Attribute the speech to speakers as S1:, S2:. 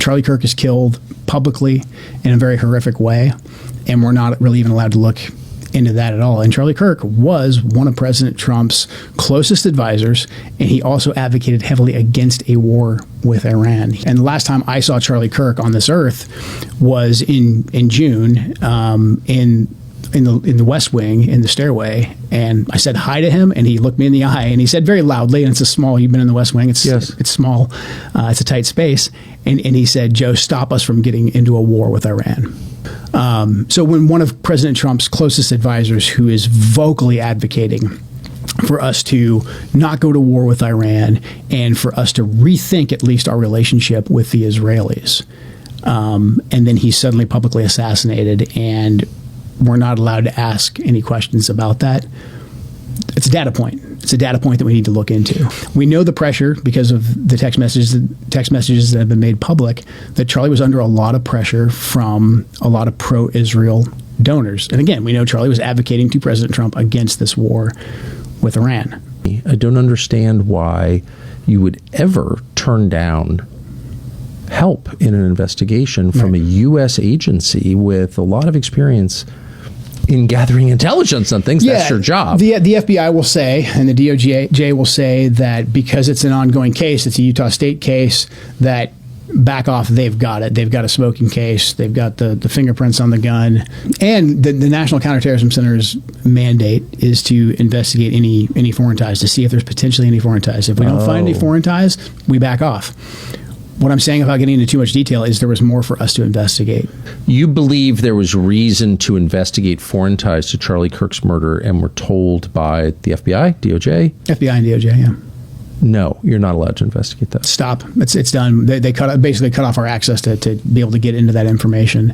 S1: Charlie Kirk is killed publicly in a very horrific way, and we're not really even allowed to look into that at all. And Charlie Kirk was one of President Trump's closest advisors, and he also advocated heavily against a war with Iran. And the last time I saw Charlie Kirk on this earth was in June in the West Wing, in the stairway, and I said hi to him, and he looked me in the eye, and he said very loudly, and it's a small, you've been in the West Wing, it's small, it's a tight space, and he said, "Joe, stop us from getting into a war with Iran." So when one of President Trump's closest advisors, who is vocally advocating for us to not go to war with Iran and for us to rethink at least our relationship with the Israelis, and then he's suddenly publicly assassinated, and we're not allowed to ask any questions about that. It's a data point. It's a data point that we need to look into. We know the pressure because of the text messages that have been made public, that Charlie was under a lot of pressure from a lot of pro-Israel donors. And again, we know Charlie was advocating to President Trump against this war with Iran.
S2: I don't understand why you would ever turn down help in an investigation from a U.S. agency with a lot of experience in gathering intelligence on things. That's your job.
S1: The FBI will say, and the DOJ will say, that because it's an ongoing case, it's a Utah State case, that back off, they've got it. They've got a smoking case. They've got the fingerprints on the gun. And the National Counterterrorism Center's mandate is to investigate any foreign ties, to see if there's potentially any foreign ties. If we don't find any foreign ties, we back off. What I'm saying, without getting into too much detail, is there was more for us to investigate.
S2: You believe there was reason to investigate foreign ties to Charlie Kirk's murder and were told by the FBI, DOJ?
S1: FBI and DOJ, yeah.
S2: No, you're not allowed to investigate that.
S1: Stop. It's done. They basically cut off our access to be able to get into that information.